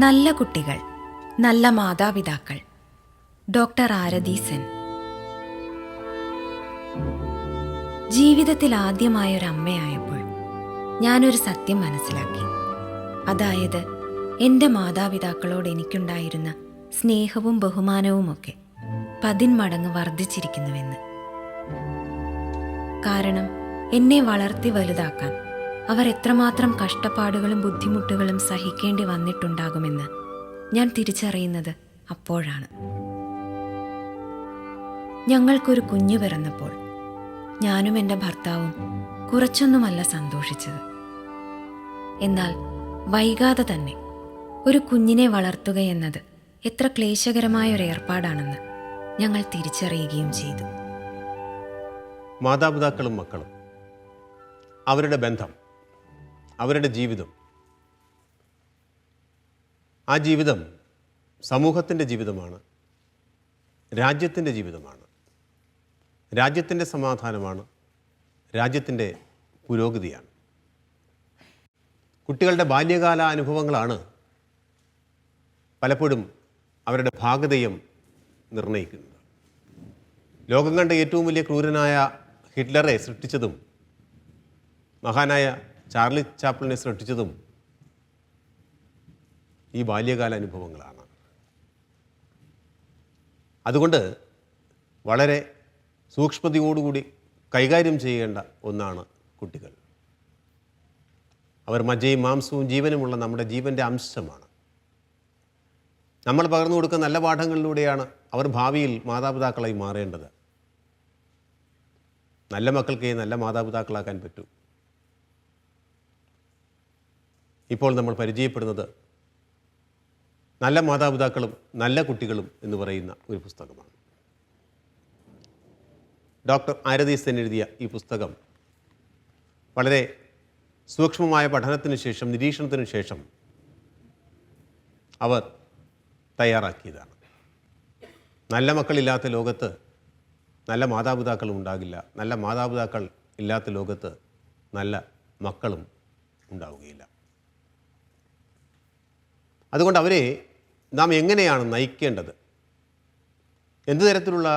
നല്ല കുട്ടികൾ, നല്ല മാതാപിതാക്കൾ. ഡോക്ടർ ആരതി സെൻ. ജീവിതത്തിൽ ആദ്യമായൊരമ്മയായപ്പോൾ ഞാനൊരു സത്യം മനസ്സിലാക്കി. അതായത്, എൻ്റെ മാതാപിതാക്കളോട് എനിക്കുണ്ടായിരുന്ന സ്നേഹവും ബഹുമാനവുമൊക്കെ 10 മടങ്ങ് വർദ്ധിച്ചിരിക്കുന്നുവെന്ന്. കാരണം എന്നെ വളർത്തി വലുതാക്കാൻ അവർ എത്രമാത്രം കഷ്ടപ്പാടുകളും ബുദ്ധിമുട്ടുകളും സഹിക്കേണ്ടി വന്നിട്ടുണ്ടാകുമെന്ന് ഞാൻ തിരിച്ചറിയുന്നത് അപ്പോഴാണ്. ഞങ്ങൾക്കൊരു കുഞ്ഞു പിറന്നപ്പോൾ ഞാനും എൻ്റെ ഭർത്താവും കുറച്ചൊന്നുമല്ല സന്തോഷിച്ചത്. എന്നാൽ വൈകാതെ തന്നെ ഒരു കുഞ്ഞിനെ വളർത്തുകയെന്നത് എത്ര ക്ലേശകരമായ ഒരു ഏർപ്പാടാണെന്ന് ഞങ്ങൾ തിരിച്ചറിയുകയും ചെയ്തു. മാതാപിതാക്കളും മക്കളും, അവരുടെ ബന്ധം, അവരുടെ ജീവിതം, ആ ജീവിതം സമൂഹത്തിൻ്റെ ജീവിതമാണ്, രാജ്യത്തിൻ്റെ ജീവിതമാണ്, രാജ്യത്തിൻ്റെ സമാധാനമാണ്, രാജ്യത്തിൻ്റെ പുരോഗതിയാണ്. കുട്ടികളുടെ ബാല്യകാല അനുഭവങ്ങളാണ് പലപ്പോഴും അവരുടെ ഭാഗധേയം നിർണ്ണയിക്കുന്നത്. ലോകം കണ്ട ഏറ്റവും വലിയ ക്രൂരനായ ഹിറ്റ്ലറെ സൃഷ്ടിച്ചതും മഹാനായ ചാർലി ചാപ്ലിനെ സൃഷ്ടിച്ചതും ഈ ബാല്യകാല അനുഭവങ്ങളാണ്. അതുകൊണ്ട് വളരെ സൂക്ഷ്മതയോടുകൂടി കൈകാര്യം ചെയ്യേണ്ട ഒന്നാണ് കുട്ടികൾ. അവർ മജ്ജയും മാംസവും ജീവനുമുള്ള നമ്മുടെ ജീവൻ്റെ അംശമാണ്. നമ്മൾ പകർന്നു കൊടുക്കുന്ന നല്ല പാഠങ്ങളിലൂടെയാണ് അവർ ഭാവിയിൽ മാതാപിതാക്കളായി മാറേണ്ടത്. നല്ല മക്കൾക്കേ നല്ല മാതാപിതാക്കളാക്കാൻ പറ്റൂ. ഇപ്പോൾ നമ്മൾ പരിചയപ്പെടുന്നത് നല്ല മാതാപിതാക്കളും നല്ല കുട്ടികളും എന്ന് പറയുന്ന ഒരു പുസ്തകമാണ്. ഡോക്ടർ ആരതി സെൻ എഴുതിയ ഈ പുസ്തകം വളരെ സൂക്ഷ്മമായ പഠനത്തിന് ശേഷം, നിരീക്ഷണത്തിന് ശേഷം അവർ തയ്യാറാക്കിയതാണ്. നല്ല മക്കളില്ലാത്ത ലോകത്ത് നല്ല മാതാപിതാക്കളും ഉണ്ടാകില്ല. നല്ല മാതാപിതാക്കൾ ഇല്ലാത്ത ലോകത്ത് നല്ല മക്കളും ഉണ്ടാവുകയില്ല. അതുകൊണ്ട് അവരെ നാം എങ്ങനെയാണ് നയിക്കേണ്ടത്? എന്തു തരത്തിലുള്ള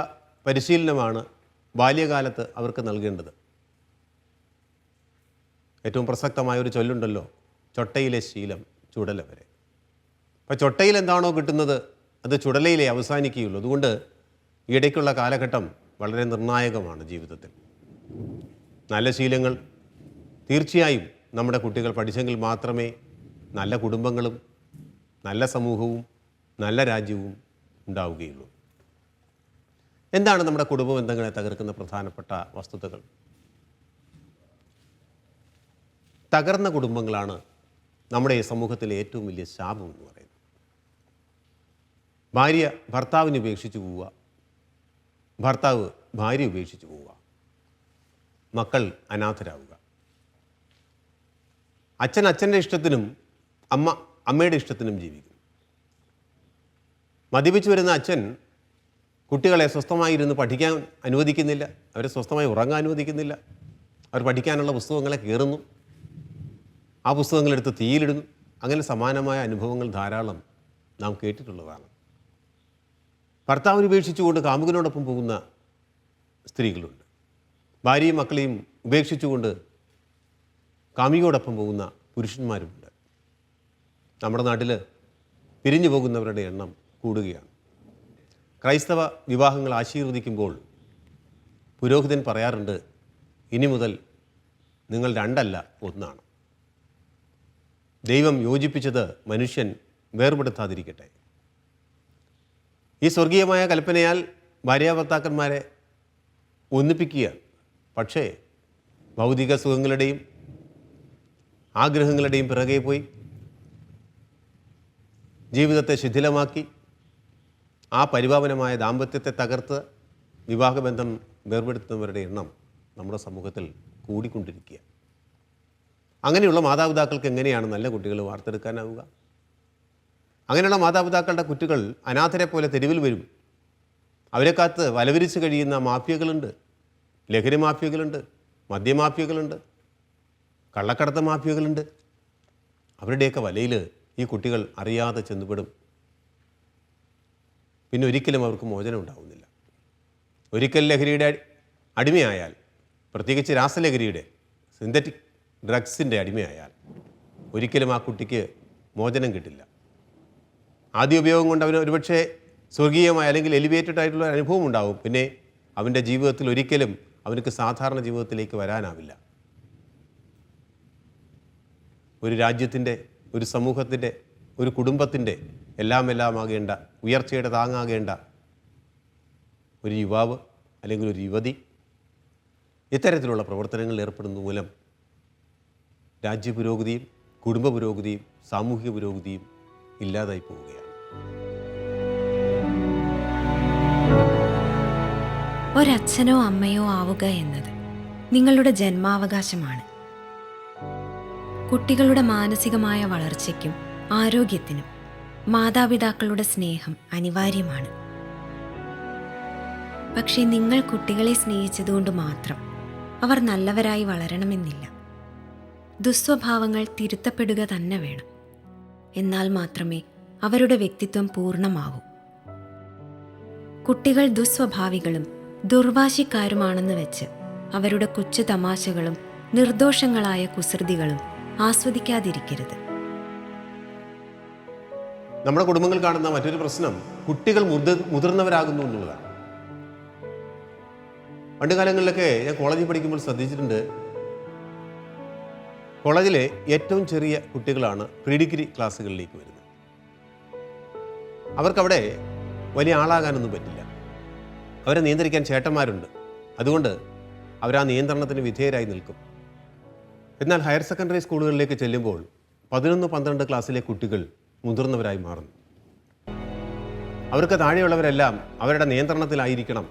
പരിശീലനമാണ് ബാല്യകാലത്ത് അവർക്ക് നൽകേണ്ടത്? ഏറ്റവും പ്രസക്തമായൊരു ചൊല്ലുണ്ടല്ലോ, ചൊട്ടയിലെ ശീലം ചുടല വരെ. അപ്പോൾ ചൊട്ടയിൽ എന്താണോ കിട്ടുന്നത് അത് ചുടലയിലേ അവസാനിക്കുകയുള്ളൂ. അതുകൊണ്ട് ഈ ഇടയ്ക്കുള്ള കാലഘട്ടം വളരെ നിർണായകമാണ് ജീവിതത്തിൽ. നല്ല ശീലങ്ങൾ തീർച്ചയായും നമ്മുടെ കുട്ടികൾ പഠിച്ചെങ്കിൽ മാത്രമേ നല്ല കുടുംബങ്ങളും നല്ല സമൂഹവും നല്ല രാജ്യവും ഉണ്ടാവുകയുള്ളൂ. എന്താണ് നമ്മുടെ കുടുംബ ബന്ധങ്ങളെ തകർക്കുന്ന പ്രധാനപ്പെട്ട വസ്തുതകൾ? തകർന്ന കുടുംബങ്ങളാണ് നമ്മുടെ ഈ സമൂഹത്തിലെ ഏറ്റവും വലിയ ശാപം എന്ന് പറയുന്നത്. ഭാര്യ ഭർത്താവിനെ ഉപേക്ഷിച്ച് പോവുക, ഭർത്താവ് ഭാര്യ ഉപേക്ഷിച്ച് പോവുക, മക്കൾ അനാഥരാവുക, അച്ഛൻ അച്ഛൻ്റെ ഇഷ്ടത്തിനും അമ്മ അമ്മയുടെ ഇഷ്ടത്തിനും ജീവിക്കും. മദ്യപിച്ച് വരുന്ന അച്ഛൻ കുട്ടികളെ സ്വസ്ഥമായിരുന്ന് പഠിക്കാൻ അനുവദിക്കുന്നില്ല, അവരെ സ്വസ്ഥമായി ഉറങ്ങാൻ അനുവദിക്കുന്നില്ല. അവർ പഠിക്കാനുള്ള പുസ്തകങ്ങളെ കീറുന്നു, ആ പുസ്തകങ്ങളെടുത്ത് തീയിലിടുന്നു. അങ്ങനെ സമാനമായ അനുഭവങ്ങൾ ധാരാളം നാം കേട്ടിട്ടുള്ളതാണ്. ഭർത്താവിനെ ഉപേക്ഷിച്ചുകൊണ്ട് കാമുകനോടൊപ്പം പോകുന്ന സ്ത്രീകളുണ്ട്. ഭാര്യയും മക്കളെയും ഉപേക്ഷിച്ചുകൊണ്ട് കാമുകിയോടൊപ്പം പോകുന്ന പുരുഷന്മാരുമുണ്ട്. നമ്മുടെ നാട്ടിൽ പിരിഞ്ഞു പോകുന്നവരുടെ എണ്ണം കൂടുകയാണ്. ക്രൈസ്തവ വിവാഹങ്ങൾ ആശീർവദിക്കുമ്പോൾ പുരോഹിതൻ പറയാറുണ്ട്, ഇനി മുതൽ നിങ്ങൾ 2 അല്ല 1 ആണ്. ദൈവം യോജിപ്പിച്ചത് മനുഷ്യൻ വേർപെടുത്താതിരിക്കട്ടെ. ഈ സ്വർഗീയമായ കൽപ്പനയാൽ ഭാര്യാഭർത്താക്കന്മാരെ ഒന്നിപ്പിക്കുകയാണ്. പക്ഷേ ഭൗതിക സുഖങ്ങളുടെയും ആഗ്രഹങ്ങളുടെയും പിറകെ പോയി ജീവിതത്തെ ശിഥിലമാക്കി ആ പരിപാവനമായ ദാമ്പത്യത്തെ തകർത്ത് വിവാഹബന്ധം വേർപെടുത്തുന്നവരുടെ എണ്ണം നമ്മുടെ സമൂഹത്തിൽ കൂടിക്കൊണ്ടിരിക്കുക. അങ്ങനെയുള്ള മാതാപിതാക്കൾക്ക് എങ്ങനെയാണ് നല്ല കുട്ടികൾ വാർത്തെടുക്കാനാവുക? അങ്ങനെയുള്ള മാതാപിതാക്കളുടെ കുട്ടികൾ അനാഥരെ പോലെ തെരുവിൽ വരും. അവരെ കാത്ത് വലവിരിച്ച് കഴിയുന്ന മാഫിയകളുണ്ട്, ലഹരി മാഫിയകളുണ്ട്, മദ്യമാഫിയകളുണ്ട്, കള്ളക്കടത്ത് മാഫിയകളുണ്ട്. അവരുടെയൊക്കെ വലയിൽ ഈ കുട്ടികൾ അറിയാതെ ചെന്നുപെടും. പിന്നെ ഒരിക്കലും അവർക്ക് മോചനം ഉണ്ടാവുന്നില്ല. ഒരിക്കൽ ലഹരിയുടെ അടിമയായാൽ, പ്രത്യേകിച്ച് രാസലഹരിയുടെ, സിന്തറ്റിക് ഡ്രഗ്സിൻ്റെ അടിമയായാൽ ഒരിക്കലും ആ കുട്ടിക്ക് മോചനം കിട്ടില്ല. ആദ്യ ഉപയോഗം കൊണ്ട് അവന് ഒരുപക്ഷെ സ്വർഗീയമായ അല്ലെങ്കിൽ എലിവേറ്റഡ് ആയിട്ടുള്ള അനുഭവം ഉണ്ടാവും. പിന്നെ അവൻ്റെ ജീവിതത്തിൽ ഒരിക്കലും അവനക്ക് സാധാരണ ജീവിതത്തിലേക്ക് വരാനാവില്ല. ഒരു രാജ്യത്തിൻ്റെ, ഒരു സമൂഹത്തിൻ്റെ, ഒരു കുടുംബത്തിൻ്റെ എല്ലാം ആകേണ്ട, ഉയർച്ചയുടെ താങ്ങാകേണ്ട ഒരു യുവാവ് അല്ലെങ്കിൽ ഒരു യുവതി ഇത്തരത്തിലുള്ള പ്രവർത്തനങ്ങളിൽ ഏർപ്പെടുന്ന മൂലം രാജ്യപുരോഗതിയും കുടുംബ പുരോഗതിയും സാമൂഹിക പുരോഗതിയും ഇല്ലാതായി പോവുകയാണ്. ഒരച്ഛനോ അമ്മയോ ആവുക എന്നത് നിങ്ങളുടെ ജന്മാവകാശമാണ്. കുട്ടികളുടെ മാനസികമായ വളർച്ചയ്ക്കും ആരോഗ്യത്തിനും മാതാപിതാക്കളുടെ സ്നേഹം അനിവാര്യമാണ്. പക്ഷേ നിങ്ങൾ കുട്ടികളെ സ്നേഹിച്ചതുകൊണ്ട് മാത്രം അവർ നല്ലവരായി വളരണമെന്നില്ല. ദുസ്വഭാവങ്ങൾ തിരുത്തപ്പെടുക തന്നെ വേണം. എന്നാൽ മാത്രമേ അവരുടെ വ്യക്തിത്വം പൂർണ്ണമാവൂ. കുട്ടികൾ ദുസ്വഭാവികളും ദുർവാശിക്കാരുമാണെന്ന് വെച്ച് അവരുടെ കൊച്ചു തമാശകളും നിർദോഷങ്ങളായ കുസൃതികളും ആസ്വദിക്കാതിരിക്കരുത്. നമ്മുടെ കുടുംബങ്ങൾ കാണുന്ന മറ്റൊരു പ്രശ്നം കുട്ടികൾ മുതിർന്നവരാകുന്നു എന്നുള്ളതാണ്. പണ്ട് കാലങ്ങളിലൊക്കെ ഞാൻ കോളേജിൽ പഠിക്കുമ്പോൾ ശ്രദ്ധിച്ചിട്ടുണ്ട്, കോളേജിലെ ഏറ്റവും ചെറിയ കുട്ടികളാണ് പ്രീ ഡിഗ്രി ക്ലാസ്സുകളിലേക്ക് വരുന്നത്. അവർക്കവിടെ വലിയ ആളാകാനൊന്നും പറ്റില്ല. അവരെ നിയന്ത്രിക്കാൻ ചേട്ടന്മാരുണ്ട്. അതുകൊണ്ട് അവർ ആ നിയന്ത്രണത്തിന് വിധേയരായി നിൽക്കും. എന്നാൽ ഹയർ സെക്കൻഡറി സ്കൂളുകളിലേക്ക് ചെല്ലുമ്പോൾ 11-12 ക്ലാസ്സിലെ കുട്ടികൾ മുതിർന്നവരായി മാറുന്നു. അവർക്ക് താഴെയുള്ളവരെല്ലാം അവരുടെ നിയന്ത്രണത്തിലായിരിക്കണം.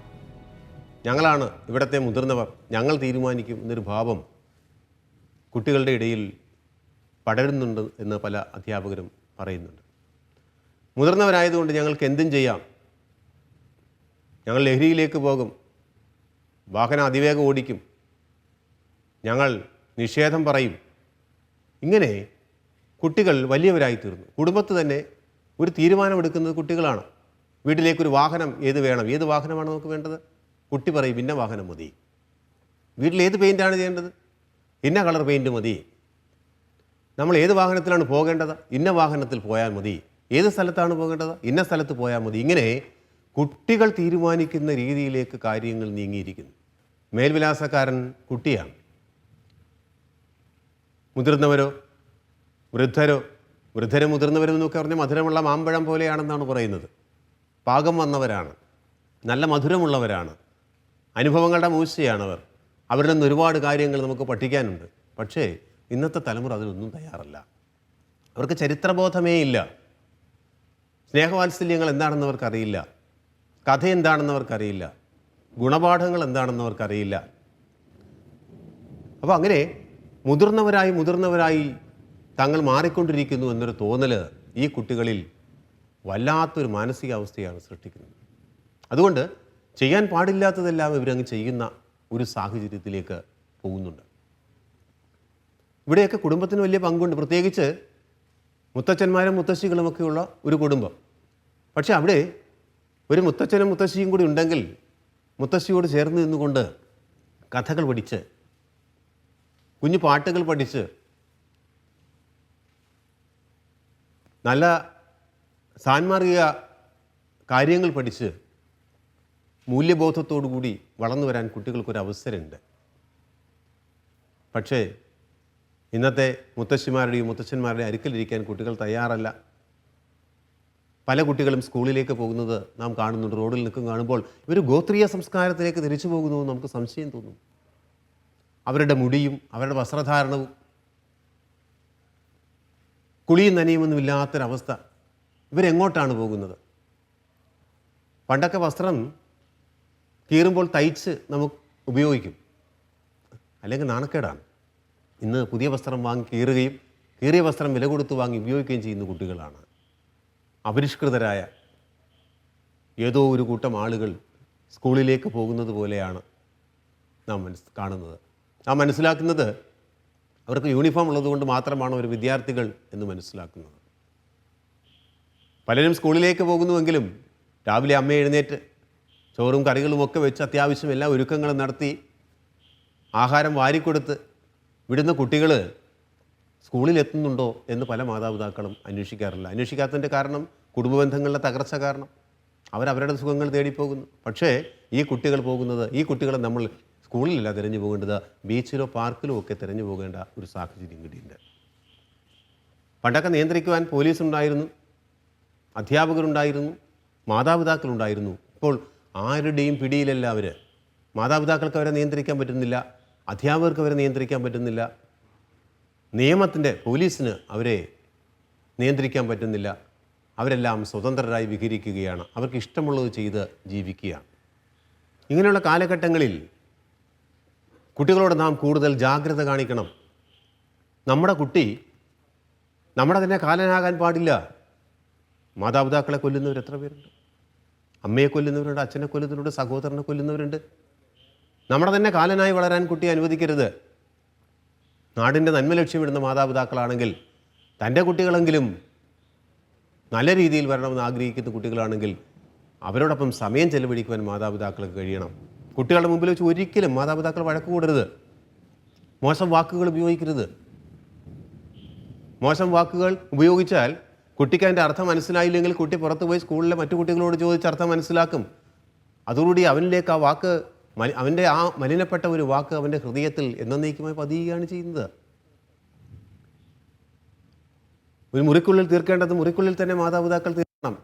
ഞങ്ങളാണ് ഇവിടുത്തെ മുതിർന്നവർ, ഞങ്ങൾ തീരുമാനിക്കും എന്നൊരു ഭാവം കുട്ടികളുടെ ഇടയിൽ പടരുന്നുണ്ട് എന്ന് പല അധ്യാപകരും പറയുന്നുണ്ട്. മുതിർന്നവരായതുകൊണ്ട് ഞങ്ങൾക്ക് എന്തും ചെയ്യാം, ഞങ്ങൾ ലഹരിയിലേക്ക് പോകും, വാഹനം അതിവേഗം ഓടിക്കും, ഞങ്ങൾ നിഷേധം പറയും. ഇങ്ങനെ കുട്ടികൾ വലിയവരായി തീർന്നു. കുടുംബത്ത് തന്നെ ഒരു തീരുമാനമെടുക്കുന്നത് കുട്ടികളാണ്. വീട്ടിലേക്കൊരു വാഹനം ഏത് വേണം, ഏത് വാഹനമാണ് നമുക്ക് വേണ്ടത്, കുട്ടി പറയും ഇന്ന വാഹനം മതി. വീട്ടിൽ ഏത് പെയിൻ്റാണ് ചെയ്യേണ്ടത്, ഇന്ന കളർ പെയിൻറ്റ് മതി. നമ്മൾ ഏത് വാഹനത്തിലാണ് പോകേണ്ടത്, ഇന്ന വാഹനത്തിൽ പോയാൽ മതി. ഏത് സ്ഥലത്താണ് പോകേണ്ടത്, ഇന്ന സ്ഥലത്ത് പോയാൽ മതി. ഇങ്ങനെ കുട്ടികൾ തീരുമാനിക്കുന്ന രീതിയിലേക്ക് കാര്യങ്ങൾ നീങ്ങിയിരിക്കുന്നു. മേൽവിലാസക്കാരൻ കുട്ടിയാണ്. മുതിർന്നവരോ വൃദ്ധരും മുതിർന്നവരും എന്നൊക്കെ പറഞ്ഞാൽ മധുരമുള്ള മാമ്പഴം പോലെയാണെന്നാണ് പറയുന്നത്. പാകം വന്നവരാണ്, നല്ല മധുരമുള്ളവരാണ്, അനുഭവങ്ങളുടെ മൂശയാണവർ. അവരിൽ നിന്ന് ഒരുപാട് കാര്യങ്ങൾ നമുക്ക് പഠിക്കാനുണ്ട്. പക്ഷേ ഇന്നത്തെ തലമുറ അതിനൊന്നും തയ്യാറല്ല. അവർക്ക് ചരിത്രബോധമേ ഇല്ല. സ്നേഹവാത്സല്യങ്ങൾ എന്താണെന്ന് അവർക്കറിയില്ല, കഥ എന്താണെന്ന് അവർക്കറിയില്ല, ഗുണപാഠങ്ങൾ എന്താണെന്ന് അവർക്കറിയില്ല. അപ്പോൾ അങ്ങനെ മുതിർന്നവരായി തങ്ങൾ മാറിക്കൊണ്ടിരിക്കുന്നു എന്നൊരു തോന്നൽ ഈ കുട്ടികളിൽ വല്ലാത്തൊരു മാനസികാവസ്ഥയാണ് സൃഷ്ടിക്കുന്നത്. അതുകൊണ്ട് ചെയ്യാൻ പാടില്ലാത്തതെല്ലാം ഇവരങ്ങ് ചെയ്യുന്ന ഒരു സാഹചര്യത്തിലേക്ക് പോകുന്നുണ്ട്. ഇവിടെയൊക്കെ കുടുംബത്തിന് വലിയ പങ്കുണ്ട്. പ്രത്യേകിച്ച് മുത്തച്ഛന്മാരും മുത്തശ്ശികളുമൊക്കെയുള്ള ഒരു കുടുംബം. പക്ഷെ അവിടെ ഒരു മുത്തച്ഛനും മുത്തശ്ശിയും കൂടി ഉണ്ടെങ്കിൽ മുത്തശ്ശിയോട് ചേർന്ന് നിന്നുകൊണ്ട് കഥകൾ പഠിച്ച്, കുഞ്ഞു പാട്ടുകൾ പഠിച്ച്, നല്ല സാൻമാർഗിക കാര്യങ്ങൾ പഠിച്ച് മൂല്യബോധത്തോടു കൂടി വളർന്നു വരാൻ കുട്ടികൾക്കൊരു അവസരമുണ്ട്. പക്ഷേ ഇന്നത്തെ മുത്തശ്ശിമാരുടെയും മുത്തച്ഛന്മാരുടെയും അരിക്കലിരിക്കാൻ കുട്ടികൾ തയ്യാറല്ല. പല കുട്ടികളും സ്കൂളിലേക്ക് പോകുന്നത് നാം കാണുന്നുണ്ട്. റോഡിൽ നിൽക്കും കാണുമ്പോൾ ഇവർ ഗോത്രീയ സംസ്കാരത്തിലേക്ക് തിരിച്ചു പോകുന്നു നമുക്ക് സംശയം തോന്നും. അവരുടെ മുടിയും അവരുടെ വസ്ത്രധാരണവും കുളിയും നനയുമൊന്നും ഇല്ലാത്തൊരവസ്ഥ. ഇവരെങ്ങോട്ടാണ് പോകുന്നത്? പണ്ടൊക്കെ വസ്ത്രം കീറുമ്പോൾ തയ്ച്ച് നമുക്ക് ഉപയോഗിക്കും, അല്ലെങ്കിൽ നാണക്കേടാണ്. ഇന്ന് പുതിയ വസ്ത്രം വാങ്ങി കീറുകയും കീറിയ വസ്ത്രം വില കൊടുത്ത് വാങ്ങി ഉപയോഗിക്കുകയും ചെയ്യുന്ന കുട്ടികളാണ്. അപരിഷ്കൃതരായ ഏതോ ഒരു കൂട്ടം ആളുകൾ സ്കൂളിലേക്ക് പോകുന്നത് പോലെയാണ് നാം കാണുന്നത്. നാം മനസ്സിലാക്കുന്നത് അവർക്ക് യൂണിഫോം ഉള്ളതുകൊണ്ട് മാത്രമാണ് ഒരു വിദ്യാർത്ഥികൾ എന്ന് മനസ്സിലാക്കുന്നത്. പലരും സ്കൂളിലേക്ക് പോകുന്നുവെങ്കിലും രാവിലെ അമ്മ എഴുന്നേറ്റ് ചോറും കറികളും ഒക്കെ വെച്ച് അത്യാവശ്യം എല്ലാ ഒരുക്കങ്ങളും നടത്തി ആഹാരം വാരിക്കൊടുത്ത് വിടുന്ന കുട്ടികൾ സ്കൂളിലെത്തുന്നുണ്ടോ എന്ന് പല മാതാപിതാക്കളും അന്വേഷിക്കാറില്ല. അന്വേഷിക്കാത്തതിൻ്റെ കാരണം കുടുംബ ബന്ധങ്ങളുടെ തകർച്ച കാരണം അവരവരുടെ സുഖങ്ങൾ തേടിപ്പോകുന്നു. പക്ഷേ ഈ കുട്ടികളെ നമ്മൾ സ്കൂളിലല്ല തിരഞ്ഞു പോകേണ്ടത്, ബീച്ചിലോ പാർക്കിലോ ഒക്കെ തിരഞ്ഞു പോകേണ്ട ഒരു സാഹചര്യം കൂടിയുണ്ട്. പണ്ടൊക്കെ നിയന്ത്രിക്കുവാൻ പോലീസുണ്ടായിരുന്നു, അധ്യാപകരുണ്ടായിരുന്നു, മാതാപിതാക്കളുണ്ടായിരുന്നു. ഇപ്പോൾ ആരുടെയും പിടിയിലല്ല അവർ. മാതാപിതാക്കൾക്ക് അവരെ നിയന്ത്രിക്കാൻ പറ്റുന്നില്ല, അധ്യാപകർക്ക് അവരെ നിയന്ത്രിക്കാൻ പറ്റുന്നില്ല, പോലീസിന് അവരെ നിയന്ത്രിക്കാൻ പറ്റുന്നില്ല. അവരെല്ലാം സ്വതന്ത്രരായി വിഹരിക്കുകയാണ്, അവർക്ക് ഇഷ്ടമുള്ളത് ചെയ്ത് ജീവിക്കുകയാണ്. ഇങ്ങനെയുള്ള കാലഘട്ടങ്ങളിൽ കുട്ടികളോട് നാം കൂടുതൽ ജാഗ്രത കാണിക്കണം. നമ്മുടെ കുട്ടി നമ്മുടെ തന്നെ കാലനാകാൻ പാടില്ല. മാതാപിതാക്കളെ കൊല്ലുന്നവർ എത്ര പേരുണ്ട്? അമ്മയെ കൊല്ലുന്നവരുണ്ട്, അച്ഛനെ കൊല്ലുന്നവരുണ്ട്, സഹോദരനെ കൊല്ലുന്നവരുണ്ട്. നമ്മുടെ തന്നെ കാലനായി വളരാൻ കുട്ടിയെ അനുവദിക്കരുത്. നാടിൻ്റെ നന്മ ലക്ഷ്യമിടുന്ന മാതാപിതാക്കളാണെങ്കിൽ തൻ്റെ കുട്ടികളെങ്കിലും നല്ല രീതിയിൽ വരണമെന്ന് ആഗ്രഹിക്കുന്ന കുട്ടികളാണെങ്കിൽ അവരോടൊപ്പം സമയം ചെലവഴിക്കുവാൻ മാതാപിതാക്കൾക്ക് കഴിയണം. കുട്ടികളുടെ മുമ്പിൽ വെച്ച് ഒരിക്കലും മാതാപിതാക്കൾ വഴക്ക് കൂടരുത്, മോശം വാക്കുകൾ ഉപയോഗിക്കരുത്. മോശം വാക്കുകൾ ഉപയോഗിച്ചാൽ കുട്ടിക്ക് അതിൻ്റെ അർത്ഥം മനസ്സിലായില്ലെങ്കിൽ കുട്ടി പുറത്തു പോയി സ്കൂളിലെ മറ്റു കുട്ടികളോട് ചോദിച്ച് അർത്ഥം മനസ്സിലാക്കും. അതോടുകൂടി അവനിലേക്ക് ആ വാക്ക്, അവൻ്റെ ആ മലിനപ്പെട്ട ഒരു വാക്ക് അവൻ്റെ ഹൃദയത്തിൽ എന്നേക്കുമായി പതിയുകയാണ് ചെയ്യുന്നത്. ഒരു മുറിക്കുള്ളിൽ തീർക്കേണ്ടത് മുറിക്കുള്ളിൽ തന്നെ മാതാപിതാക്കൾ തീർക്കണം.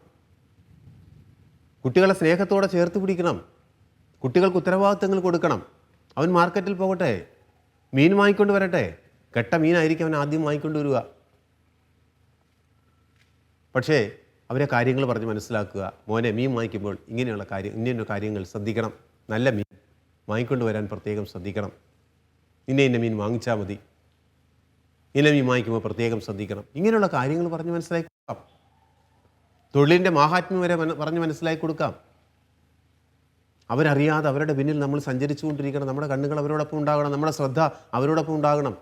കുട്ടികളെ സ്നേഹത്തോടെ ചേർത്ത് പിടിക്കണം, കുട്ടികൾക്ക് ഉത്തരവാദിത്തങ്ങൾ കൊടുക്കണം. അവൻ മാർക്കറ്റിൽ പോകട്ടെ, മീൻ വാങ്ങിക്കൊണ്ട് വരട്ടെ, കെട്ട മീനായിരിക്കും അവൻ ആദ്യം വാങ്ങിക്കൊണ്ട് വരിക. പക്ഷേ അവരെ കാര്യങ്ങൾ പറഞ്ഞ് മനസ്സിലാക്കുക. മോനെ, മീൻ വാങ്ങിക്കുമ്പോൾ ഇങ്ങനെയുള്ള കാര്യങ്ങൾ ശ്രദ്ധിക്കണം, നല്ല മീൻ വാങ്ങിക്കൊണ്ട് വരാൻ പ്രത്യേകം ശ്രദ്ധിക്കണം, ഇന്ന മീൻ വാങ്ങിച്ചാൽ മതി, ഇന്ന മീൻ വാങ്ങിക്കുമ്പോൾ പ്രത്യേകം ശ്രദ്ധിക്കണം. ഇങ്ങനെയുള്ള കാര്യങ്ങൾ പറഞ്ഞ് മനസ്സിലാക്കി കൊടുക്കാം. തൊഴിലിൻ്റെ മാഹാത്മ്യം വരെ പറഞ്ഞ് മനസ്സിലാക്കി കൊടുക്കാം. അവരറിയാതെ അവരുടെ പിന്നിൽ നമ്മൾ സഞ്ചരിച്ചു കൊണ്ടിരിക്കണം. നമ്മുടെ കണ്ണുകൾ അവരോടൊപ്പം ഉണ്ടാകണം, നമ്മുടെ ശ്രദ്ധ അവരോടൊപ്പം ഉണ്ടാകണം.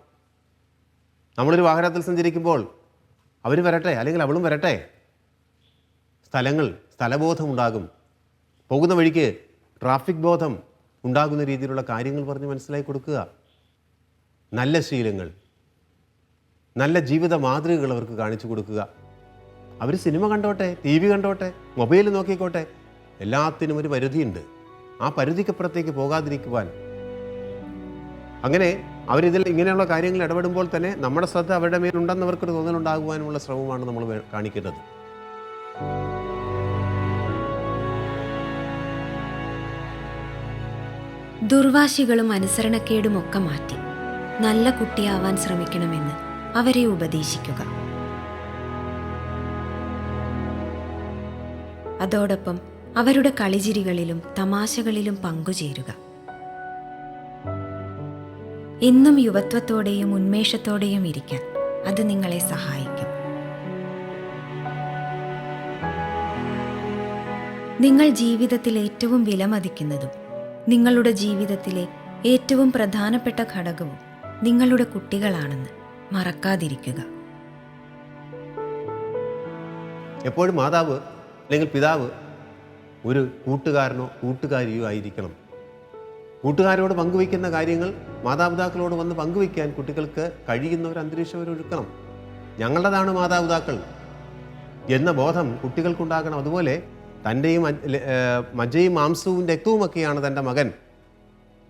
നമ്മളൊരു വാഹനത്തിൽ സഞ്ചരിക്കുമ്പോൾ അവർ വരട്ടെ, അല്ലെങ്കിൽ അവളും വരട്ടെ, സ്ഥലബോധം ഉണ്ടാകും. പോകുന്ന വഴിക്ക് ട്രാഫിക് ബോധം ഉണ്ടാകുന്ന രീതിയിലുള്ള കാര്യങ്ങൾ പറഞ്ഞ് മനസ്സിലാക്കി കൊടുക്കുക. നല്ല ശീലങ്ങൾ, നല്ല ജീവിത മാതൃകകൾ അവർക്ക് കാണിച്ചു കൊടുക്കുക. അവർ സിനിമ കണ്ടോട്ടെ, TV കണ്ടോട്ടെ, മൊബൈൽ നോക്കിക്കോട്ടെ, എല്ലാത്തിനും ഒരു പരിധിയുണ്ട്. ആ പരിധിക്കപ്പുറത്തേക്ക് പോകാതിരിക്കുവാൻ, അങ്ങനെ ഇങ്ങനെയുള്ള കാര്യങ്ങൾ ഇടപെടുമ്പോൾ തന്നെ നമ്മുടെ ശ്രദ്ധ അവരുടെ മേലുണ്ടെന്നവർക്കൊരു തോന്നലുണ്ടാകുവാനുള്ള ശ്രമമാണ് നമ്മൾ കാണിക്കേണ്ടത്. ദുർവാശികളും അനുസരണക്കേടുമൊക്കെ മാറ്റി നല്ല കുട്ടിയാവാൻ ശ്രമിക്കണമെന്ന് അവരെ ഉപദേശിക്കുക. അതോടൊപ്പം അവരുടെ കളിചിരികളിലും തമാശകളിലും പങ്കുചേരുക. എന്നും യുവത്വത്തോടെയും ഉന്മേഷത്തോടെയും ഇരിക്കാൻ അത് നിങ്ങളെ സഹായിക്കും. നിങ്ങൾ ജീവിതത്തിൽ ഏറ്റവും വിലമതിക്കുന്നതും നിങ്ങളുടെ ജീവിതത്തിലെ ഏറ്റവും പ്രധാനപ്പെട്ട ഘടകവും നിങ്ങളുടെ കുട്ടികളാണെന്ന് മറക്കാതിരിക്കുക. എപ്പോഴും മാതാവ് അല്ലെങ്കിൽ പിതാവ് ഒരു കൂട്ടുകാരനോ കൂട്ടുകാരിയോ ആയിരിക്കണം. കൂട്ടുകാരോട് പങ്കുവയ്ക്കുന്ന കാര്യങ്ങൾ മാതാപിതാക്കളോട് വന്ന് പങ്കുവയ്ക്കാൻ കുട്ടികൾക്ക് കഴിയുന്ന ഒരു അന്തരീക്ഷം ഒരുക്കണം. ഞങ്ങളുടേതാണ് മാതാപിതാക്കൾ എന്ന ബോധം കുട്ടികൾക്കുണ്ടാകണം. അതുപോലെ തൻ്റെയും മജ്ജയും മാംസവും രക്തവുമൊക്കെയാണ് തൻ്റെ മകൻ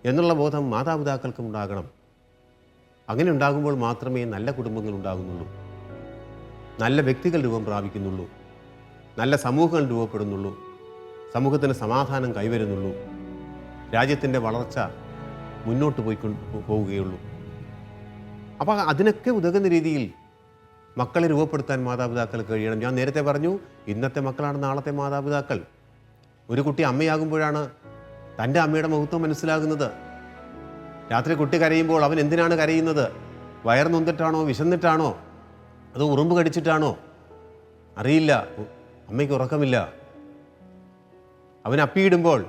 എന്നുള്ള ബോധം മാതാപിതാക്കൾക്കും ഉണ്ടാകണം. അങ്ങനെ ഉണ്ടാകുമ്പോൾ മാത്രമേ നല്ല കുടുംബങ്ങൾ ഉണ്ടാകുന്നുള്ളൂ, നല്ല വ്യക്തികൾ രൂപം പ്രാപിക്കുന്നുള്ളൂ, നല്ല സമൂഹങ്ങൾ രൂപപ്പെടുന്നുള്ളൂ, സമൂഹത്തിന് സമാധാനം കൈവരുന്നുള്ളൂ, രാജ്യത്തിൻ്റെ വളർച്ച മുന്നോട്ട് പോവുകയുള്ളൂ. അപ്പോൾ അതിനൊക്കെ ഉതകുന്ന രീതിയിൽ മക്കളെ രൂപപ്പെടുത്താൻ മാതാപിതാക്കൾക്ക് കഴിയണം. ഞാൻ നേരത്തെ പറഞ്ഞു, ഇന്നത്തെ മക്കളാണ് നാളത്തെ മാതാപിതാക്കൾ. ഒരു കുട്ടി അമ്മയാകുമ്പോഴാണ് തൻ്റെ അമ്മയുടെ മഹത്വം മനസ്സിലാകുന്നത്. രാത്രി കുട്ടി കരയുമ്പോൾ അവൻ എന്തിനാണ് കരയുന്നത്? വയർ നൊന്നിട്ടാണോ, വിശന്നിട്ടാണോ, അതോ ഉറുമ്പ് കടിച്ചിട്ടാണോ? അറിയില്ല. അമ്മയ്ക്ക് ഉറക്കമില്ല. അവൻ അപ്പിയിടുമ്പോൾ,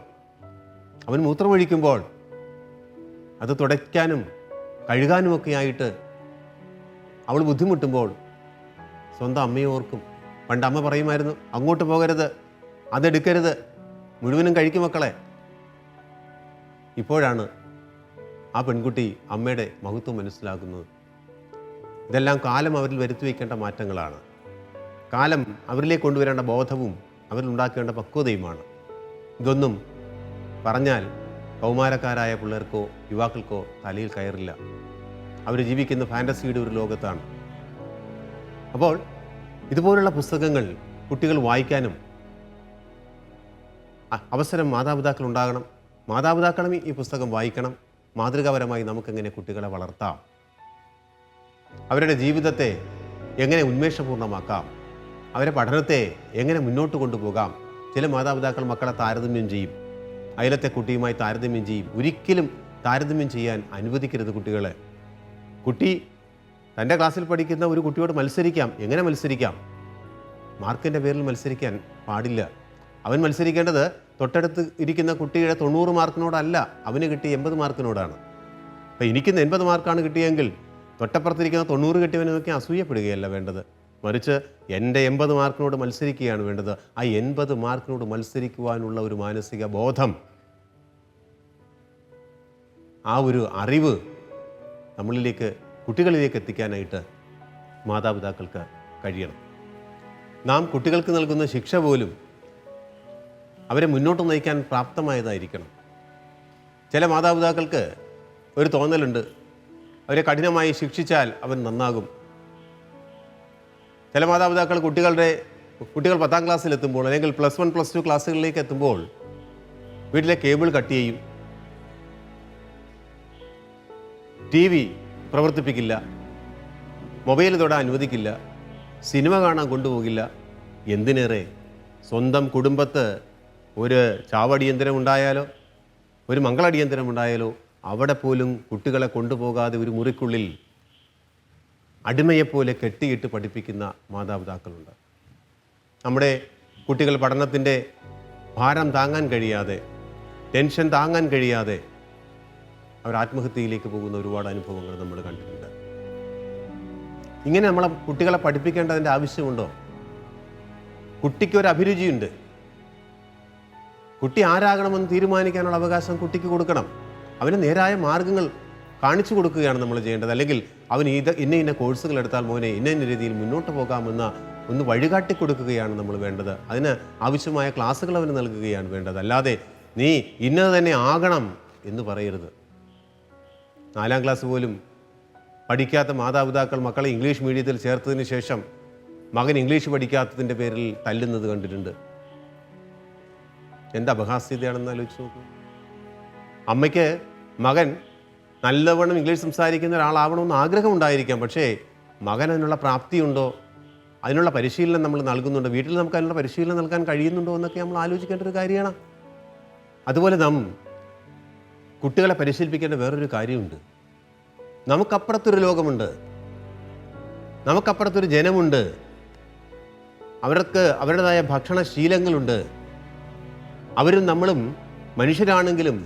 അവൻ മൂത്രമൊഴിക്കുമ്പോൾ അത് തുടയ്ക്കാനും കഴുകാനുമൊക്കെ ആയിട്ട് അവൾ ബുദ്ധിമുട്ടുമ്പോൾ സ്വന്തം അമ്മയെ ഓർക്കും, പണ്ട് അമ്മ പറയുമായിരുന്നു, അങ്ങോട്ട് പോകരുത്, അതെടുക്കരുത്, മുഴുവനും കഴിക്കും മക്കളെ. ഇപ്പോഴാണ് ആ പെൺകുട്ടി അമ്മയുടെ മഹത്വം മനസ്സിലാക്കുന്നത്. ഇതെല്ലാം കാലം അവരിൽ വരുത്തി വയ്ക്കേണ്ട മാറ്റങ്ങളാണ്. കാലം അവരിലേക്ക് കൊണ്ടുവരേണ്ട ബോധവും അവരിലുണ്ടാക്കേണ്ട പക്വതയുമാണ്. ഇതൊന്നും പറഞ്ഞാൽ കൗമാരക്കാരായ പിള്ളേർക്കോ യുവാക്കൾക്കോ തലയിൽ കയറില്ല. അവർ ജീവിക്കുന്ന ഫാൻറ്റസിയുടെ ഒരു ലോകത്താണ്. അപ്പോൾ ഇതുപോലുള്ള പുസ്തകങ്ങൾ കുട്ടികൾ വായിക്കാനും അവസരം മാതാപിതാക്കൾ ഉണ്ടാകണം. മാതാപിതാക്കളും ഈ പുസ്തകം വായിക്കണം. മാതൃകാപരമായി നമുക്കെങ്ങനെ കുട്ടികളെ വളർത്താം, അവരുടെ ജീവിതത്തെ എങ്ങനെ ഉന്മേഷപൂർണ്ണമാക്കാം, അവരെ പഠനത്തെ എങ്ങനെ മുന്നോട്ട് കൊണ്ടുപോകാം. ചില മാതാപിതാക്കൾ മക്കളെ താരതമ്യം ചെയ്യും, അയലത്തെ കുട്ടിയുമായി താരതമ്യം ചെയ്യും. ഒരിക്കലും താരതമ്യം ചെയ്യാൻ അനുവദിക്കരുത് കുട്ടികളെ. കുട്ടി തൻ്റെ ക്ലാസ്സിൽ പഠിക്കുന്ന ഒരു കുട്ടിയോട് മത്സരിക്കാം. എങ്ങനെ മത്സരിക്കാം? മാർക്കിൻ്റെ പേരിൽ മത്സരിക്കാൻ പാടില്ല. അവൻ മത്സരിക്കേണ്ടത് തൊട്ടടുത്ത് ഇരിക്കുന്ന കുട്ടിയുടെ 90 മാർക്കിനോടല്ല, അവന് കിട്ടിയ 80 മാർക്കിനോടാണ്. അപ്പോൾ എനിക്കിന്ന് 80 മാർക്കാണ് കിട്ടിയെങ്കിൽ തൊട്ടപ്പുറത്തിരിക്കുന്ന 90 കിട്ടിയവനെ നോക്കി അസൂയപ്പെടുകയല്ല വേണ്ടത്. മറിച്ച് എൻ്റെ 80 മാർക്കിനോട് മത്സരിക്കുകയാണ് വേണ്ടത്. ആ 80 മാർക്കിനോട് മത്സരിക്കുവാനുള്ള ഒരു മാനസിക ബോധം, ആ ഒരു അറിവ് നമ്മളിലേക്ക്, കുട്ടികളിലേക്ക് എത്തിക്കാനായിട്ട് മാതാപിതാക്കൾക്ക് കഴിയണം. നാം കുട്ടികൾക്ക് നൽകുന്ന ശിക്ഷ പോലും അവരെ മുന്നോട്ട് നയിക്കാൻ പ്രാപ്തമായതായിരിക്കണം. ചില മാതാപിതാക്കൾക്ക് ഒരു തോന്നലുണ്ട്, അവരെ കഠിനമായി ശിക്ഷിച്ചാൽ അവൻ നന്നാകും. ചില മാതാപിതാക്കൾ കുട്ടികൾ 10ാം ക്ലാസ്സിലെത്തുമ്പോൾ അല്ലെങ്കിൽ +1 +2 ക്ലാസ്സുകളിലേക്ക് എത്തുമ്പോൾ വീട്ടിലെ കേബിൾ കട്ട് ചെയ്യും, TV പ്രവർത്തിപ്പിക്കില്ല, മൊബൈൽ തൊടാൻ അനുവദിക്കില്ല, സിനിമ കാണാൻ കൊണ്ടുപോകില്ല. എന്തിനേറെ സ്വന്തം കുടുംബത്ത് ഒരു ചാവടിയന്തരം ഉണ്ടായാലോ ഒരു മംഗളടിയന്തരം ഉണ്ടായാലോ അവിടെ പോലും കുട്ടികളെ കൊണ്ടുപോകാതെ ഒരു മുറിക്കുള്ളിൽ അടിമയെപ്പോലെ കെട്ടിയിട്ട് പഠിപ്പിക്കുന്ന മാതാപിതാക്കളുണ്ട്. നമ്മുടെ കുട്ടികൾ പഠനത്തിൻ്റെ ഭാരം താങ്ങാൻ കഴിയാതെ, ടെൻഷൻ താങ്ങാൻ കഴിയാതെ അവർ ആത്മഹത്യയിലേക്ക് പോകുന്ന ഒരുപാട് അനുഭവങ്ങൾ നമ്മൾ കണ്ടിട്ടുണ്ട്. ഇങ്ങനെ നമ്മളെ കുട്ടികളെ പഠിപ്പിക്കേണ്ടതിൻ്റെ ആവശ്യമുണ്ടോ? കുട്ടിക്കൊരു അഭിരുചിയുണ്ട്. കുട്ടി ആരാകണമെന്ന് തീരുമാനിക്കാനുള്ള അവകാശം കുട്ടിക്ക് കൊടുക്കണം. അവന് നേരായ മാർഗങ്ങൾ കാണിച്ചു കൊടുക്കുകയാണ് നമ്മൾ ചെയ്യേണ്ടത്. അല്ലെങ്കിൽ അവൻ ഇന്ന കോഴ്സുകൾ എടുത്താൽ മോനെ ഇന്ന രീതിയിൽ മുന്നോട്ട് പോകാമെന്ന ഒന്ന് വഴികാട്ടി കൊടുക്കുകയാണ് നമ്മൾ വേണ്ടത്. അതിന് ആവശ്യമായ ക്ലാസ്സുകൾ അവന് നൽകുകയാണ് വേണ്ടത്. അല്ലാതെ നീ ഇന്നത് തന്നെ ആകണം എന്ന് പറയരുത്. 4ാം ക്ലാസ് പോലും പഠിക്കാത്ത മാതാപിതാക്കൾ മക്കളെ ഇംഗ്ലീഷ് മീഡിയത്തിൽ ചേർത്തതിന് ശേഷം മകൻ ഇംഗ്ലീഷ് പഠിക്കാത്തതിൻ്റെ പേരിൽ തല്ലുന്നത് കണ്ടിട്ടുണ്ട്. എന്ത് അപഹാസ്യതയാണെന്ന് ആലോചിച്ച് നോക്കൂ. അമ്മയ്ക്ക് മകൻ നല്ലവണ്ണം ഇംഗ്ലീഷ് സംസാരിക്കുന്ന ഒരാളാവണമെന്ന് ആഗ്രഹമുണ്ടായിരിക്കാം. പക്ഷേ മകൻ അതിനുള്ള പ്രാപ്തിയുണ്ടോ, അതിനുള്ള പരിശീലനം നമ്മൾ നൽകുന്നുണ്ടോ, വീട്ടിൽ നമുക്ക് അതിനുള്ള പരിശീലനം നൽകാൻ കഴിയുന്നുണ്ടോ എന്നൊക്കെ നമ്മൾ ആലോചിക്കേണ്ട ഒരു കാര്യമാണ്. അതുപോലെ നാം കുട്ടികളെ പരിശീലിപ്പിക്കേണ്ട വേറൊരു കാര്യമുണ്ട്. നമുക്കപ്പുറത്തൊരു ലോകമുണ്ട്, നമുക്കപ്പുറത്തൊരു ജനമുണ്ട്. അവർക്ക് അവരുടേതായ ഭക്ഷണശീലങ്ങളുണ്ട്. അവരും നമ്മളും മനുഷ്യരാണെങ്കിലും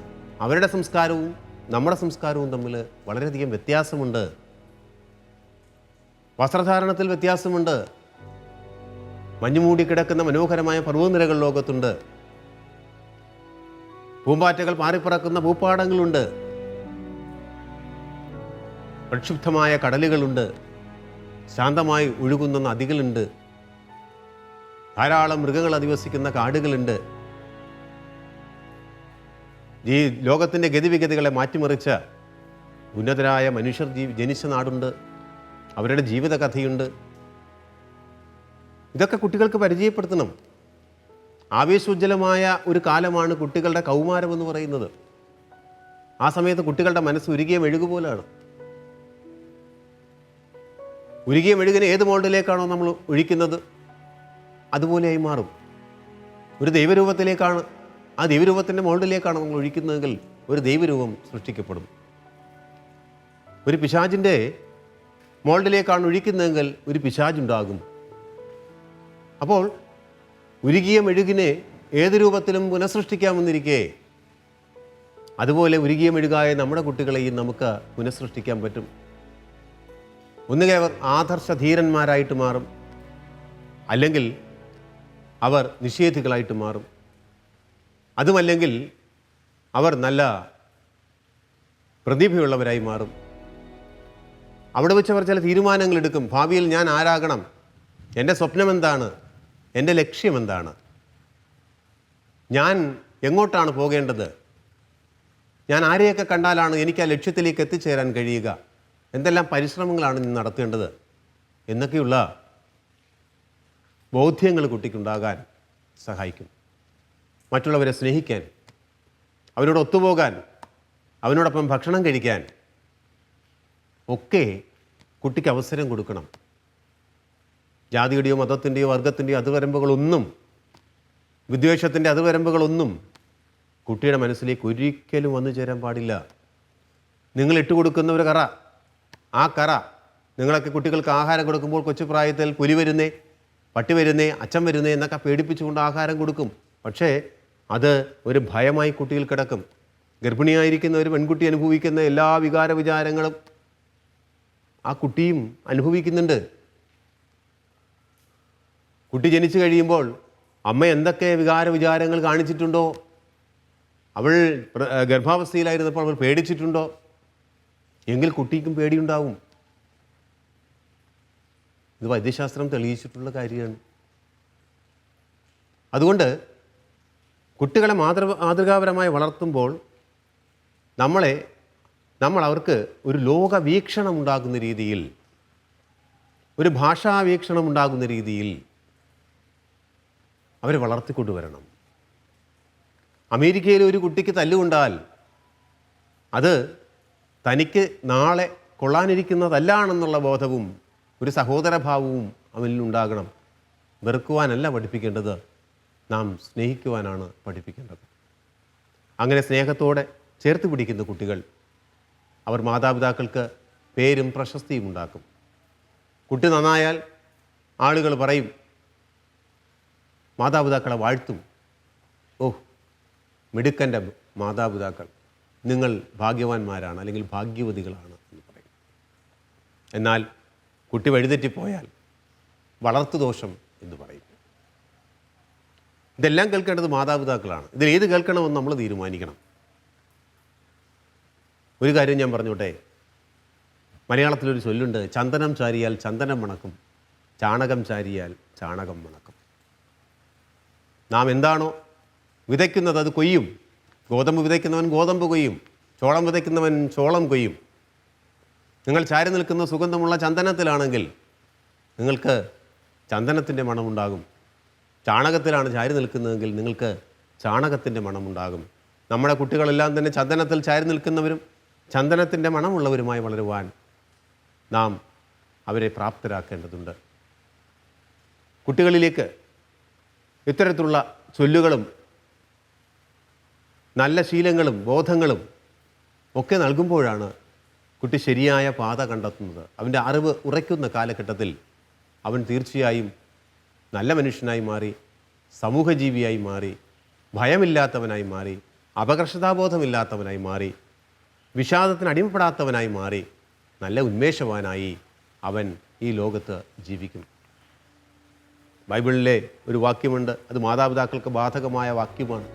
അവരുടെ സംസ്കാരവും നമ്മുടെ സംസ്കാരവും തമ്മിൽ വളരെയധികം വ്യത്യാസമുണ്ട്. വസ്ത്രധാരണത്തിൽ വ്യത്യാസമുണ്ട്. മഞ്ഞുമൂടി കിടക്കുന്ന മനോഹരമായ പർവ്വതനിരകൾ ലോകത്തുണ്ട്. പൂമ്പാറ്റകൾ പാറിപ്പറക്കുന്ന ഭൂപ്പാടങ്ങളുണ്ട്. പ്രക്ഷുബ്ധമായ കടലുകളുണ്ട്. ശാന്തമായി ഒഴുകുന്ന നദികളുണ്ട്. ധാരാളം മൃഗങ്ങൾ അധിവസിക്കുന്ന കാടുകളുണ്ട്. ഈ ലോകത്തിൻ്റെ ഗതിവിഗതികളെ മാറ്റിമറിച്ച ഉന്നതരായ മനുഷ്യർ ജനിച്ച നാടുണ്ട്. അവരുടെ ജീവിതകഥയുണ്ട്. ഇതൊക്കെ കുട്ടികൾക്ക് പരിചയപ്പെടുത്തണം. ആവേശോജ്വലമായ ഒരു കാലമാണ് കുട്ടികളുടെ കൗമാരം എന്ന് പറയുന്നത്. ആ സമയത്ത് കുട്ടികളുടെ മനസ്സ് ഉരുകിയ മെഴുകുപോലാണ്. ഉരുകിയ മെഴുകിനെ ഏത് മോൾഡിലേക്കാണോ നമ്മൾ ഒഴിക്കുന്നത് അതുപോലെയായി മാറും. ഒരു ദൈവരൂപത്തിലേക്കാണ്, ആ ദൈവരൂപത്തിൻ്റെ മോൾഡിലേക്കാണ് നമ്മൾ ഒഴിക്കുന്നതെങ്കിൽ ഒരു ദൈവരൂപം സൃഷ്ടിക്കപ്പെടും. ഒരു പിശാചിൻ്റെ മോൾഡിലേക്കാണ് ഒഴിക്കുന്നതെങ്കിൽ ഒരു പിശാചുണ്ടാകും. അപ്പോൾ ഉരുകിയ മെഴുകിനെ ഏത് രൂപത്തിലും പുനഃസൃഷ്ടിക്കാമെന്നിരിക്കെ അതുപോലെ ഉരുകിയ മെഴുകായ നമ്മുടെ കുട്ടികളെയും നമുക്ക് പുനഃസൃഷ്ടിക്കാൻ പറ്റും. ഒന്നുകിൽ അവർ ആദർശധീരന്മാരായിട്ട് മാറും, അല്ലെങ്കിൽ അവർ നിഷേധികളായിട്ട് മാറും. അതുമല്ലെങ്കിൽ അവർ നല്ല പ്രതിഭയുള്ളവരായി മാറും. അവിടെ വെച്ച് അവർ ചില തീരുമാനങ്ങൾ എടുക്കും. ഭാവിയിൽ ഞാൻ ആരാകണം, എൻ്റെ സ്വപ്നം എന്താണ്, എൻ്റെ ലക്ഷ്യം എന്താണ്, ഞാൻ എങ്ങോട്ടാണ് പോകേണ്ടത്, ഞാൻ ആരെയൊക്കെ കണ്ടാലാണ് എനിക്ക് ആ ലക്ഷ്യത്തിലേക്ക് എത്തിച്ചേരാൻ കഴിയുക, എന്തെല്ലാം പരിശ്രമങ്ങളാണ് നീ നടത്തേണ്ടത് എന്നൊക്കെയുള്ള ബോധ്യങ്ങൾ കുട്ടിക്കുണ്ടാകാൻ സഹായിക്കും. മറ്റുള്ളവരെ സ്നേഹിക്കാൻ, അവരോട് ഒത്തുപോകാൻ, അവനോടൊപ്പം ഭക്ഷണം കഴിക്കാൻ ഒക്കെ കുട്ടിക്ക് അവസരം കൊടുക്കണം. ജാതിയുടെയോ മതത്തിൻ്റെയോ വർഗത്തിൻ്റെയോ അതിവരമ്പുകളൊന്നും, വിദ്വേഷത്തിൻ്റെ അതിവരമ്പുകളൊന്നും കുട്ടിയുടെ മനസ്സിലേക്ക് ഒരിക്കലും വന്നു ചേരാൻ പാടില്ല. നിങ്ങൾ ഇട്ടുകൊടുക്കുന്ന ഒരു കറ, ആ കറ നിങ്ങളൊക്കെ കുട്ടികൾക്ക് ആഹാരം കൊടുക്കുമ്പോൾ കൊച്ചുപ്രായത്തിൽ പുലി വരുന്നേ, പട്ടി വരുന്നേ, അച്ഛൻ വരുന്നേ എന്നൊക്കെ പേടിപ്പിച്ചുകൊണ്ട് ആഹാരം കൊടുക്കും. പക്ഷേ അത് ഒരു ഭയമായി കുട്ടിയിൽ കിടക്കും. ഗർഭിണിയായിരിക്കുന്ന ഒരു പെൺകുട്ടി അനുഭവിക്കുന്ന എല്ലാ വികാര വിചാരങ്ങളും ആ കുട്ടിയും അനുഭവിക്കുന്നുണ്ട്. കുട്ടി ജനിച്ചു കഴിയുമ്പോൾ അമ്മ എന്തൊക്കെ വികാര വിചാരങ്ങൾ കാണിച്ചിട്ടുണ്ടോ, അവൾ ഗർഭാവസ്ഥയിലായിരുന്നപ്പോൾ അവൾ പേടിച്ചിട്ടുണ്ടോ, എങ്കിൽ കുട്ടിക്കും പേടിയുണ്ടാവും. ഇത് വൈദ്യശാസ്ത്രം തെളിയിച്ചിട്ടുള്ള കാര്യമാണ്. അതുകൊണ്ട് കുട്ടികളെ മാതൃകാപരമായി വളർത്തുമ്പോൾ നമ്മൾ അവർക്ക് ഒരു ലോകവീക്ഷണം ഉണ്ടാകുന്ന രീതിയിൽ, ഒരു ഭാഷാവീക്ഷണം ഉണ്ടാകുന്ന രീതിയിൽ അവരെ വളർത്തിക്കൊണ്ടുവരണം. അമേരിക്കയിൽ ഒരു കുട്ടിക്ക് തല്ലുകൊണ്ടാൽ അത് തനിക്ക് നാളെ കൊള്ളാനിരിക്കുന്നതല്ലാണെന്നുള്ള ബോധവും ഒരു സഹോദരഭാവവും അവനിലുണ്ടാകണം. വെറുക്കുവാനല്ല പഠിപ്പിക്കേണ്ടത്, നാം സ്നേഹിക്കുവാനാണ് പഠിപ്പിക്കേണ്ടത്. അങ്ങനെ സ്നേഹത്തോടെ ചേർത്ത് പിടിക്കുന്ന കുട്ടികൾ അവർ മാതാപിതാക്കൾക്ക് പേരും പ്രശസ്തിയും ഉണ്ടാക്കും. കുട്ടി നന്നായാൽ ആളുകൾ പറയും, മാതാപിതാക്കളെ വാഴ്ത്തും, ഓ മിടുക്കൻ്റെ മാതാപിതാക്കൾ, നിങ്ങൾ ഭാഗ്യവാന്മാരാണ് അല്ലെങ്കിൽ ഭാഗ്യവതികളാണ് എന്ന് പറയും. എന്നാൽ കുട്ടി വഴിതെറ്റിപ്പോയാൽ വളർത്തുദോഷം എന്ന് പറയും. ഇതെല്ലാം കേൾക്കേണ്ടത് മാതാപിതാക്കളാണ്. ഇതിലേത് കേൾക്കണമെന്ന് നമ്മൾ തീരുമാനിക്കണം. ഒരു കാര്യം ഞാൻ പറഞ്ഞോട്ടെ, മലയാളത്തിലൊരു ചൊല്ലുണ്ട്, ചന്ദനം ചാരിയാൽ ചന്ദനം മണക്കും, ചാണകം ചാരിയാൽ ചാണകം മണക്കും. നാം എന്താണോ വിതയ്ക്കുന്നത് അത് കൊയ്യും. ഗോതമ്പ് വിതയ്ക്കുന്നവൻ ഗോതമ്പ് കൊയ്യും, ചോളം വിതയ്ക്കുന്നവൻ ചോളം കൊയ്യും. നിങ്ങൾ ചാരി നിൽക്കുന്ന സുഗന്ധമുള്ള ചന്ദനത്തിലാണെങ്കിൽ നിങ്ങൾക്ക് ചന്ദനത്തിൻ്റെ മണമുണ്ടാകും. ചാണകത്തിലാണ് ചാരി നിൽക്കുന്നതെങ്കിൽ നിങ്ങൾക്ക് ചാണകത്തിൻ്റെ മണമുണ്ടാകും. നമ്മുടെ കുട്ടികളെല്ലാം തന്നെ ചന്ദനത്തിൽ ചാരി നിൽക്കുന്നവരും ചന്ദനത്തിൻ്റെ മണമുള്ളവരുമായി വളരുവാൻ നാം അവരെ പ്രാപ്തരാക്കേണ്ടതുണ്ട്. കുട്ടികളിലേക്ക് ഇത്തരത്തിലുള്ള ചൊല്ലുകളും നല്ല ശീലങ്ങളും ബോധങ്ങളും ഒക്കെ നൽകുമ്പോഴാണ് കുട്ടി ശരിയായ പാത കണ്ടെത്തുന്നത്. അവൻ്റെ അറിവ് ഉറയ്ക്കുന്ന കാലഘട്ടത്തിൽ അവൻ തീർച്ചയായും നല്ല മനുഷ്യനായി മാറി, സമൂഹജീവിയായി മാറി, ഭയമില്ലാത്തവനായി മാറി, അപകർഷതാബോധമില്ലാത്തവനായി മാറി, വിഷാദത്തിന് അടിമപ്പെടാത്തവനായി മാറി, നല്ല ഉന്മേഷവാനായി അവൻ ഈ ലോകത്ത് ജീവിക്കും. ബൈബിളിലെ ഒരു വാക്യമുണ്ട്, അത് മാതാപിതാക്കൾക്ക് ബാധകമായ വാക്യമാണ്.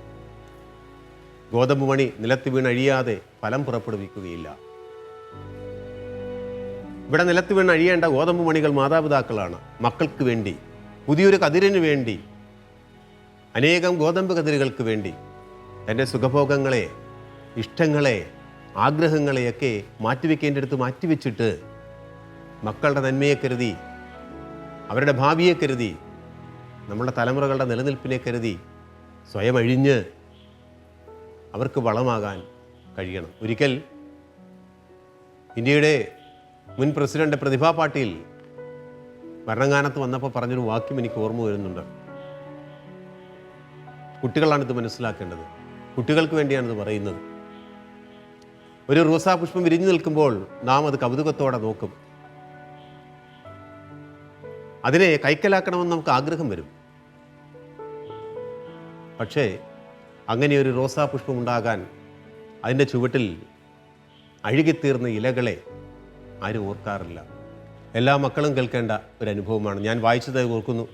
ഗോതമ്പ് മണി നിലത്ത് വീണഴിയാതെ ഫലം പുറപ്പെടുവിക്കുകയില്ല. ഇവിടെ നിലത്ത് വീണഴിയേണ്ട ഗോതമ്പ് മണികൾ മാതാപിതാക്കളാണ്. മക്കൾക്ക് വേണ്ടി, പുതിയൊരു കതിരിന് വേണ്ടി, അനേകം ഗോതമ്പ് കതിരുകൾക്ക് വേണ്ടി തൻ്റെ സുഖഭോഗങ്ങളെ, ഇഷ്ടങ്ങളെ, ആഗ്രഹങ്ങളെയൊക്കെ മാറ്റിവെക്കേണ്ടടുത്ത് മാറ്റിവെച്ചിട്ട് മക്കളുടെ നന്മയെ കരുതി, അവരുടെ ഭാവിയെ കരുതി, നമ്മുടെ തലമുറകളുടെ നിലനിൽപ്പിനെ കരുതി സ്വയം അഴിഞ്ഞ് അവർക്ക് വളമാകാൻ കഴിയണം. ഒരിക്കൽ ഇന്ത്യയുടെ മുൻ പ്രസിഡന്റ് പ്രതിഭാ പാട്ടീൽ ഭരണങ്ങാനത്ത് വന്നപ്പോൾ പറഞ്ഞൊരു വാക്യം എനിക്ക് ഓർമ്മ വരുന്നുണ്ട്. കുട്ടികളാണിത് മനസ്സിലാക്കേണ്ടത്, കുട്ടികൾക്ക് വേണ്ടിയാണിത് പറയുന്നത്. ഒരു റോസാപുഷ്പം വിരിഞ്ഞു നിൽക്കുമ്പോൾ നാം അത് കൗതുകത്തോടെ നോക്കും. അതിനെ കൈക്കലാക്കണമെന്ന് നമുക്ക് ആഗ്രഹം വരും. പക്ഷേ അങ്ങനെ ഒരു റോസാപുഷ്പം ഉണ്ടാകാൻ അതിൻ്റെ ചുവട്ടിൽ അഴുകിത്തീർന്ന ഇലകളെ ആരും ഓർക്കാറില്ല. എല്ലാ മക്കളും കേൾക്കേണ്ട ഒരു അനുഭവമാണ്. ഞാൻ വായിച്ചത് ഓർക്കുന്നു.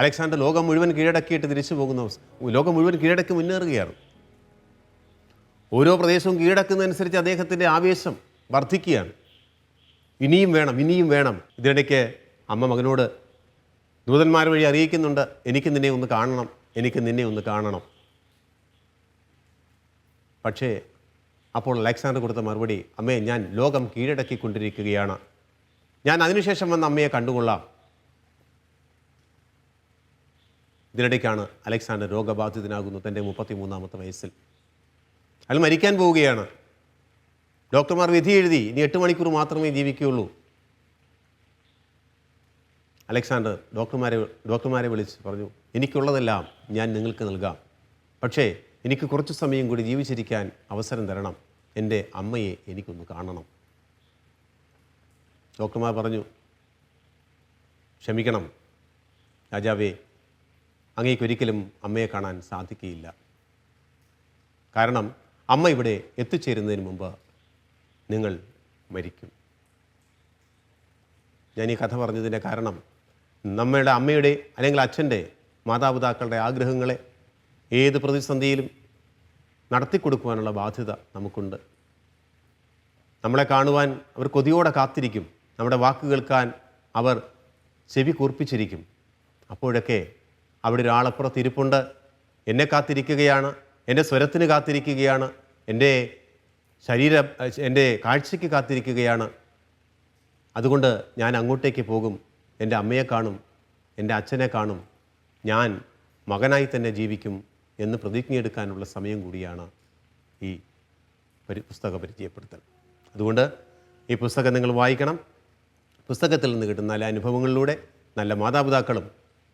അലക്സാണ്ടർ ലോകം മുഴുവൻ കീഴടക്കിയിട്ട് തിരിച്ചു പോകുന്ന ലോകം മുഴുവൻ കീഴടക്കി മുന്നേറുകയാണ്. ഓരോ പ്രദേശവും കീഴടക്കുന്നതനുസരിച്ച് അദ്ദേഹത്തിൻ്റെ ആവേശം വർദ്ധിക്കുകയാണ്. ഇനിയും വേണം, ഇനിയും വേണം. ഇതിനിടയ്ക്ക് അമ്മ മകനോട് ദൂതന്മാർ വഴി അറിയിക്കുന്നുണ്ട്, എനിക്ക് നിന്നെ ഒന്ന് കാണണം, എനിക്ക് നിന്നെ ഒന്ന് കാണണം. പക്ഷേ അപ്പോൾ അലക്സാണ്ടർ കൊടുത്ത മറുപടി, അമ്മേ, ഞാൻ ലോകം കീഴടക്കിക്കൊണ്ടിരിക്കുകയാണ്, ഞാൻ അതിനുശേഷം വന്ന് അമ്മയെ കണ്ടുകൊള്ളാം. ഇതിനിടയ്ക്കാണ് അലക്സാണ്ടർ രോഗബാധിതനാകുന്നു തൻ്റെ 33-ാമത്തെ വയസ്സിൽ. അയാൾ മരിക്കാൻ പോവുകയാണ്. ഡോക്ടർമാർ വിധി എഴുതി, ഇനി 8 മണിക്കൂർ മാത്രമേ ജീവിക്കുകയുള്ളൂ. അലക്സാണ്ടർ ഡോക്ടർമാരെ വിളിച്ച് പറഞ്ഞു, എനിക്കുള്ളതെല്ലാം ഞാൻ നിങ്ങൾക്ക് നൽകാം, പക്ഷേ എനിക്ക് കുറച്ച് സമയം കൂടി ജീവിച്ചിരിക്കാൻ അവസരം തരണം, എൻ്റെ അമ്മയെ എനിക്കൊന്ന് കാണണം. ഡോക്ടർമാർ പറഞ്ഞു, ക്ഷമിക്കണം രാജാവേ, അങ്ങേക്കൊരിക്കലും അമ്മയെ കാണാൻ സാധിക്കുകയില്ല. കാരണം അമ്മ ഇവിടെ എത്തിച്ചേരുന്നതിന് മുമ്പ് നിങ്ങൾ മരിക്കും. ഞാൻ ഈ കഥ പറഞ്ഞതിൻ്റെ കാരണം നമ്മുടെ അമ്മയുടെ അല്ലെങ്കിൽ അച്ഛൻ്റെ മാതാപിതാക്കളുടെ ആഗ്രഹങ്ങളെ ഏത് പ്രതിസന്ധിയിലും നടത്തിക്കൊടുക്കുവാനുള്ള ബാധ്യത നമുക്കുണ്ട്. നമ്മളെ കാണുവാൻ അവർ കൊതിയോടെ കാത്തിരിക്കും, നമ്മുടെ വാക്ക് കേൾക്കാൻ അവർ ചെവി കൂർപ്പിച്ചിരിക്കും. അപ്പോഴൊക്കെ അവിടെ ഒരാളപ്പുറത്ത് ഇരിപ്പുണ്ട്, എന്നെ കാത്തിരിക്കുകയാണ്, എൻ്റെ സ്വരത്തിന് കാത്തിരിക്കുകയാണ്, എൻ്റെ കാഴ്ചയ്ക്ക് കാത്തിരിക്കുകയാണ്. അതുകൊണ്ട് ഞാൻ അങ്ങോട്ടേക്ക് പോകും, എൻ്റെ അമ്മയെ കാണും, എൻ്റെ അച്ഛനെ കാണും, ഞാൻ മകനായി തന്നെ ജീവിക്കും എന്ന് പ്രതിജ്ഞയെടുക്കാനുള്ള സമയം കൂടിയാണ് ഈ പുസ്തക പരിചയപ്പെടുത്തൽ. അതുകൊണ്ട് ഈ പുസ്തകം നിങ്ങൾ വായിക്കണം. പുസ്തകത്തിൽ നിന്ന് കിട്ടുന്ന നല്ല അനുഭവങ്ങളിലൂടെ നല്ല മാതാപിതാക്കളും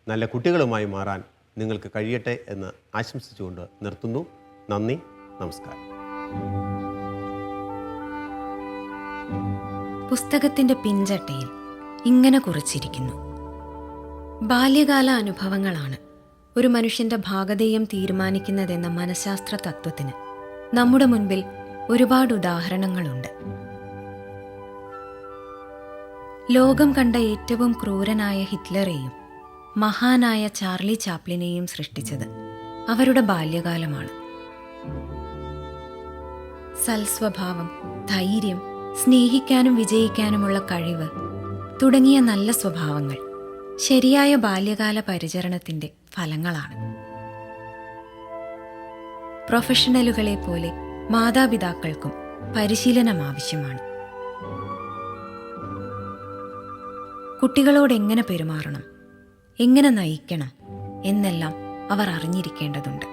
നല്ല കുട്ടികളുമായി മാറാൻ നിങ്ങൾക്ക് കഴിയട്ടെ എന്ന് ആശംസിച്ചുകൊണ്ട് നിർത്തുന്നു. നന്ദി, നമസ്കാരം. പുസ്തകത്തിൻ്റെ പിൻചട്ടയിൽ ഇങ്ങനെ കുറിച്ചിരിക്കുന്നു: ബാല്യകാല അനുഭവങ്ങളാണ് ഒരു മനുഷ്യൻ്റെ ഭാഗധേയം തീരുമാനിക്കുന്നതെന്ന മനഃശാസ്ത്ര തത്വത്തിന് നമ്മുടെ മുൻപിൽ ഒരുപാട് ഉദാഹരണങ്ങളുണ്ട്. ലോകം കണ്ട ഏറ്റവും ക്രൂരനായ ഹിറ്റ്ലറെയും മഹാനായ ചാർലി ചാപ്ലിനെയും സൃഷ്ടിച്ചത് അവരുടെ ബാല്യകാലമാണ്. സൽസ്വഭാവം, ധൈര്യം, സ്നേഹിക്കാനും വിജയിക്കാനുമുള്ള കഴിവ് തുടങ്ങിയ നല്ല സ്വഭാവങ്ങൾ ശരിയായ ബാല്യകാല പരിചരണത്തിൻ്റെ ഫലങ്ങളാണ്. പ്രൊഫഷണലുകളെ പോലെ മാതാപിതാക്കൾക്കും പരിശീലനം ആവശ്യമാണ്. കുട്ടികളോട് എങ്ങനെ പെരുമാറണം, എങ്ങനെ നയിക്കണം എന്നെല്ലാം അവർ അറിഞ്ഞിരിക്കേണ്ടതുണ്ട്.